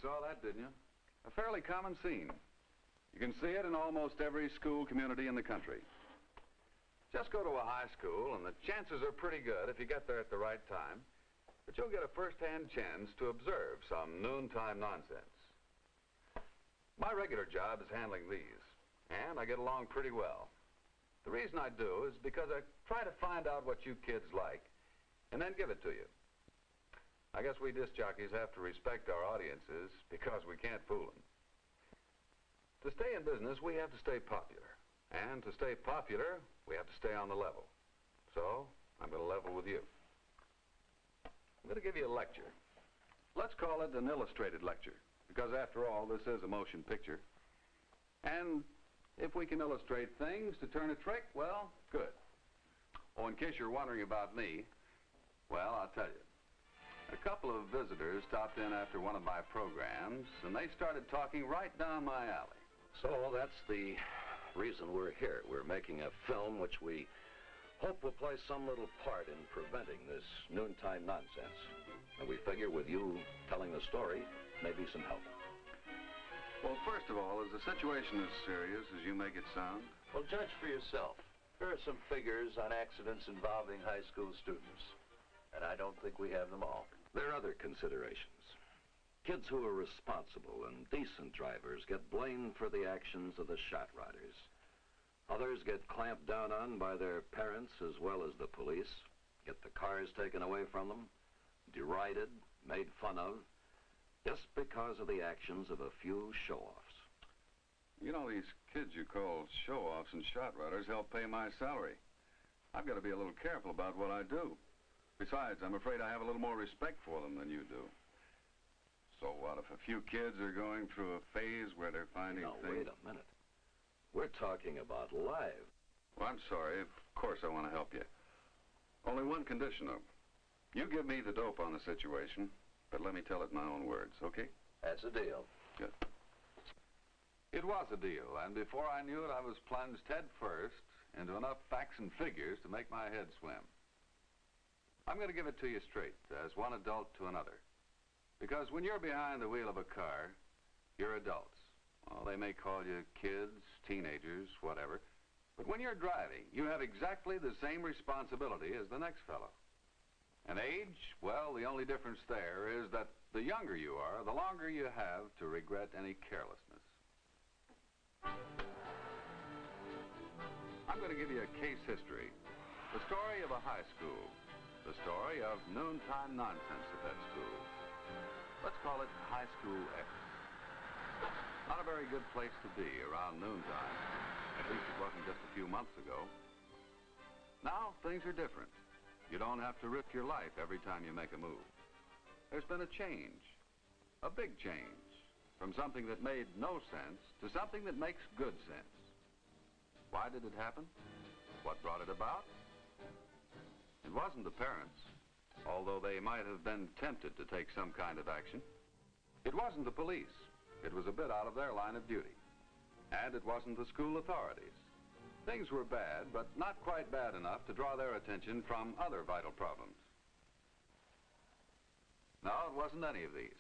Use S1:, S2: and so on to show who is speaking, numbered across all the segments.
S1: saw that, didn't you? A fairly common scene. You can see it in almost every school community in the country. Just go to a high school, and the chances are pretty good if you get there at the right time, that you'll get a first-hand chance to observe some noontime nonsense. My regular job is handling these, and I get along pretty well. The reason I do is because I try to find out what you kids like, and then give it to you. I guess we disc jockeys have to respect our audiences because we can't fool them. To stay in business, we have to stay popular. And to stay popular, we have to stay on the level. So, I'm going to level with you. I'm going to give you a lecture. Let's call it an illustrated lecture, because after all, this is a motion picture. And if we can illustrate things to turn a trick, well, good. Oh, in case you're wondering about me, well, I'll tell you. A couple of visitors stopped in after one of my programs, and they started talking right down my alley.
S2: So that's the reason we're here. We're making a film which we hope will play some little part in preventing this noontime nonsense. And we figure with you telling the story, maybe some help.
S1: Well, first of all, is the situation as serious as you make it sound?
S3: Well, judge for yourself. Here are some figures on accidents involving high school students. And I don't think we have them all.
S2: There are other considerations. Kids who are responsible and decent drivers get blamed for the actions of the shot riders. Others get clamped down on by their parents as well as the police, get the cars taken away from them, derided, made fun of, just because of the actions of a few show-offs.
S1: You know, these kids you call show-offs and shot riders help pay my salary. I've got to be a little careful about what I do. Besides, I'm afraid I have a little more respect for them than you do. So what if a few kids are going through a phase where they're finding things...
S2: Now, wait a minute. We're talking about live.
S1: Well, I'm sorry. Of course I want to help you. Only one condition, though. You give me the dope on the situation, but let me tell it in my own words, okay?
S3: That's a deal.
S1: Good. It was a deal, and before I knew it, I was plunged head first into enough facts and figures to make my head swim. I'm going to give it to you straight, as one adult to another. Because when you're behind the wheel of a car, you're adults. Well, they may call you kids, teenagers, whatever. But when you're driving, you have exactly the same responsibility as the next fellow. And age, well, the only difference there is that the younger you are, the longer you have to regret any carelessness. I'm going to give you a case history. The story of a high school. The story of noontime nonsense at that school. Let's call it High School X. Not a very good place to be around noontime. At least it wasn't just a few months ago. Now, things are different. You don't have to risk your life every time you make a move. There's been a change. A big change. From something that made no sense to something that makes good sense. Why did it happen? What brought it about? It wasn't the parents, although they might have been tempted to take some kind of action. It wasn't the police. It was a bit out of their line of duty. And it wasn't the school authorities. Things were bad, but not quite bad enough to draw their attention from other vital problems. No, it wasn't any of these.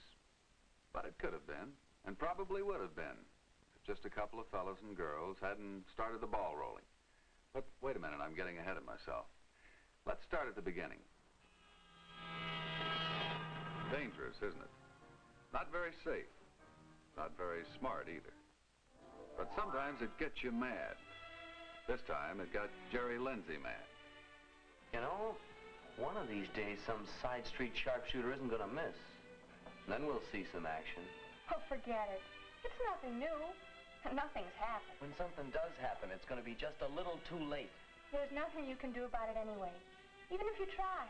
S1: But it could have been, and probably would have been, if just a couple of fellows and girls hadn't started the ball rolling. But wait a minute, I'm getting ahead of myself. Let's start at the beginning. Dangerous, isn't it? Not very safe. Not very smart either. But sometimes it gets you mad. This time it got Jerry Lindsay mad.
S4: You know, one of these days some side street sharpshooter isn't gonna miss. Then we'll see some action.
S5: Oh, forget it. It's nothing new. Nothing's happened.
S4: When something does happen, it's gonna be just a little too late.
S5: There's nothing you can do about it anyway. Even if you try.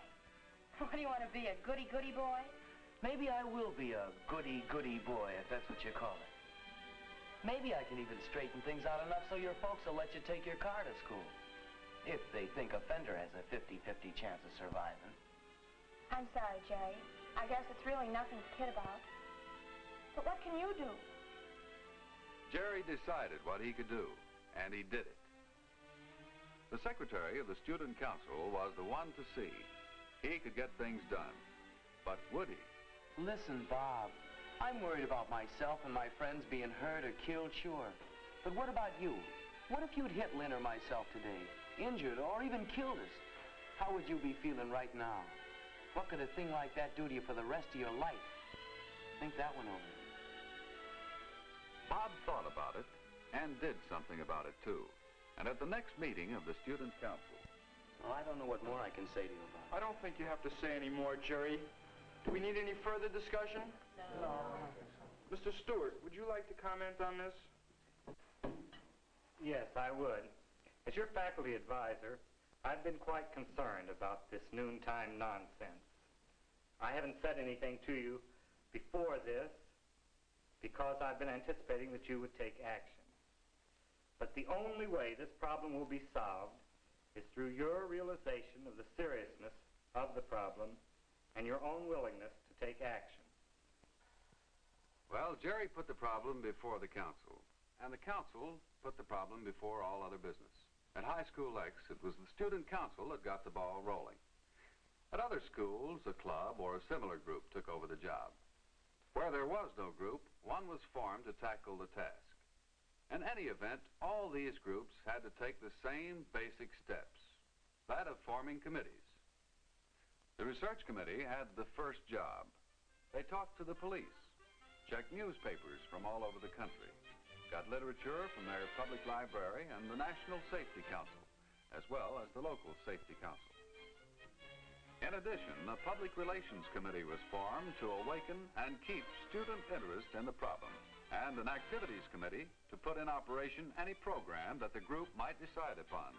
S5: What do you want to be, a goody-goody boy?
S4: Maybe I will be a goody-goody boy, if that's what you call it. Maybe I can even straighten things out enough so your folks will let you take your car to school. If they think a fender has a 50-50 chance of surviving.
S5: I'm sorry, Jerry. I guess it's really nothing to kid about. But what can you do?
S1: Jerry decided what he could do, and he did it. The secretary of the student council was the one to see. He could get things done. But would he?
S4: Listen, Bob, I'm worried about myself and my friends being hurt or killed, sure. But what about you? What if you'd hit Lynn or myself today, injured or even killed us? How would you be feeling right now? What could a thing like that do to you for the rest of your life? Think that one over.
S1: Bob thought about it and did something about it, too. And at the next meeting of the Student Council...
S4: Well, I don't know what more I can say to you about it.
S6: I don't think you have to say any more, Jerry. Do we need any further discussion?
S5: No.
S6: Mr. Stewart, would you like to comment on this?
S7: Yes, I would. As your faculty advisor, I've been quite concerned about this noontime nonsense. I haven't said anything to you before this because I've been anticipating that you would take action. But the only way this problem will be solved is through your realization of the seriousness of the problem and your own willingness to take action.
S1: Well, Jerry put the problem before the council, and the council put the problem before all other business. At High School X, it was the student council that got the ball rolling. At other schools, a club or a similar group took over the job. Where there was no group, one was formed to tackle the task. In any event, all these groups had to take the same basic steps, that of forming committees. The research committee had the first job. They talked to the police, checked newspapers from all over the country, got literature from their public library and the National Safety Council, as well as the local safety council. In addition, a public relations committee was formed to awaken and keep student interest in the problem, and an activities committee to put in operation any program that the group might decide upon.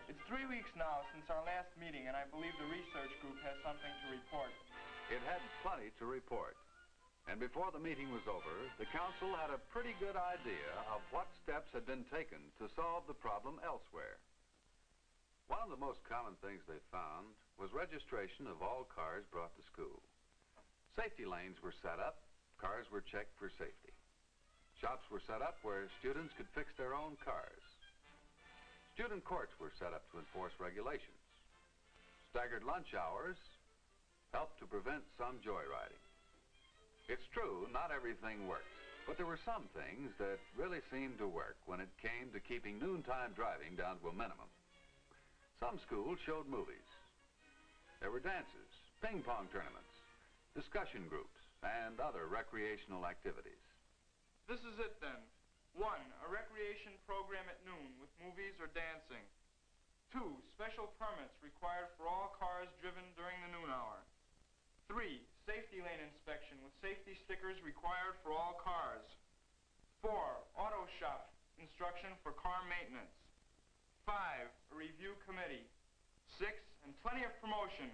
S6: It's 3 weeks now since our last meeting, and I believe the research group has something to report.
S1: It had plenty to report. And before the meeting was over, the council had a pretty good idea of what steps had been taken to solve the problem elsewhere. One of the most common things they found was registration of all cars brought to school. Safety lanes were set up, cars were checked for safety. Shops were set up where students could fix their own cars. Student courts were set up to enforce regulations. Staggered lunch hours helped to prevent some joyriding. It's true, not everything worked, but there were some things that really seemed to work when it came to keeping noontime driving down to a minimum. Some schools showed movies. There were dances, ping pong tournaments, discussion groups, and other recreational activities.
S6: This is it then. 1, a recreation program at noon with movies or dancing. 2, special permits required for all cars driven during the noon hour. 3, safety lane inspection with safety stickers required for all cars. 4, auto shop instruction for car maintenance. 5, a review committee. 6, and plenty of promotion.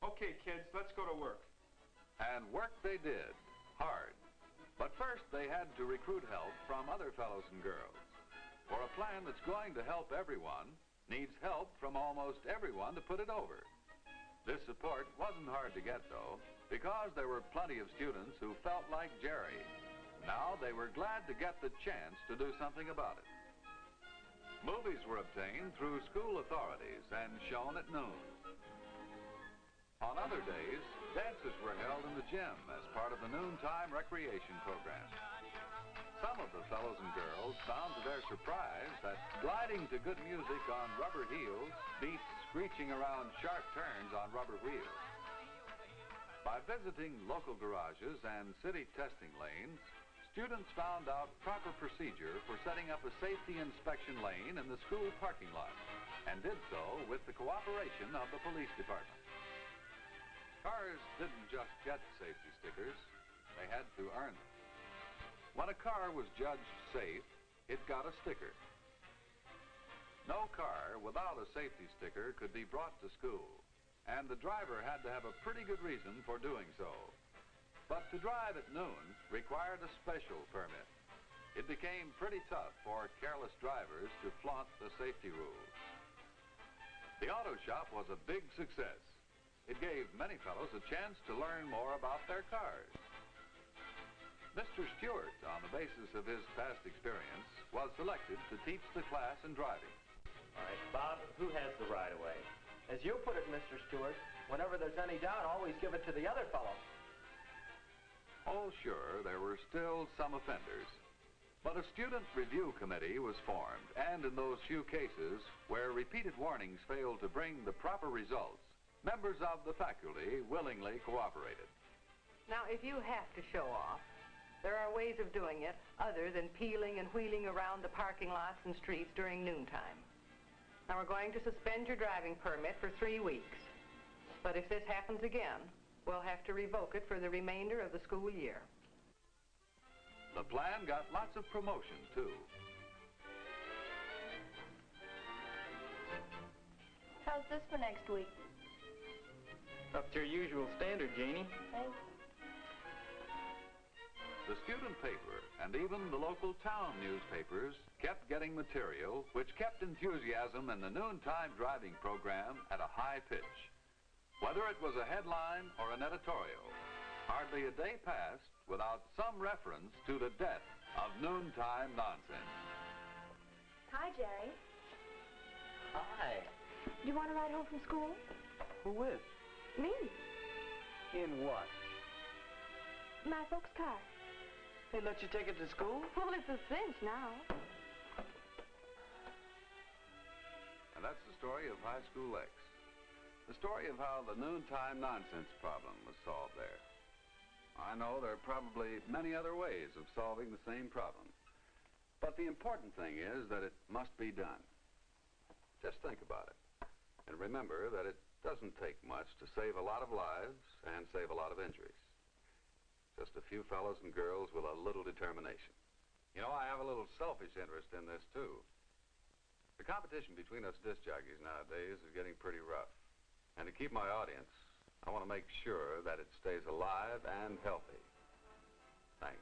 S6: Okay, kids, let's go to work.
S1: And work they did, hard. But first, they had to recruit help from other fellows and girls. For a plan that's going to help everyone needs help from almost everyone to put it over. This support wasn't hard to get, though, because there were plenty of students who felt like Jerry. Now they were glad to get the chance to do something about it. Movies were obtained through school authorities and shown at noon. On other days, dances were held in the gym as part of the noontime recreation program. Some of the fellows and girls found to their surprise that gliding to good music on rubber heels beats screeching around sharp turns on rubber wheels. By visiting local garages and city testing lanes, students found out proper procedure for setting up a safety inspection lane in the school parking lot, and did so with the cooperation of the police department. Cars didn't just get safety stickers, they had to earn them. When a car was judged safe, it got a sticker. No car without a safety sticker could be brought to school, and the driver had to have a pretty good reason for doing so. But to drive at noon required a special permit. It became pretty tough for careless drivers to flaunt the safety rules. The auto shop was a big success. It gave many fellows a chance to learn more about their cars. Mr. Stewart, on the basis of his past experience, was selected to teach the class in driving.
S7: All right, Bob, who has the right-of-way?
S4: As you put it, Mr. Stewart, whenever there's any doubt, always give it to the other fellow.
S1: Oh, sure, there were still some offenders. But a student review committee was formed, and in those few cases where repeated warnings failed to bring the proper results, members of the faculty willingly cooperated.
S8: Now, if you have to show off, there are ways of doing it other than peeling and wheeling around the parking lots and streets during noontime. Now, we're going to suspend your driving permit for 3 weeks. But if this happens again, we'll have to revoke it for the remainder of the school year.
S1: The plan got lots of promotion, too.
S5: How's this for next week?
S7: Up to your usual standard, Jeannie.
S5: Thanks.
S1: The student paper and even the local town newspapers kept getting material which kept enthusiasm in the noontime driving program at a high pitch. Whether it was a headline or an editorial, hardly a day passed without some reference to the death of noontime nonsense.
S5: Hi, Jerry.
S4: Hi.
S5: Do you want to ride home from school?
S4: Who with?
S5: Me.
S4: In what?
S5: My folks' car.
S4: They let you take it to school?
S5: Well, it's a cinch now.
S1: And that's the story of High School X. The story of how the noontime nonsense problem was solved there. I know there are probably many other ways of solving the same problem. But the important thing is that it must be done. Just think about it. And remember that it doesn't take much to save a lot of lives and save a lot of injuries. Just a few fellows and girls with a little determination. You know, I have a little selfish interest in this, too. The competition between us disc jockeys nowadays is getting pretty rough. And to keep my audience, I want to make sure that it stays alive and healthy. Thanks.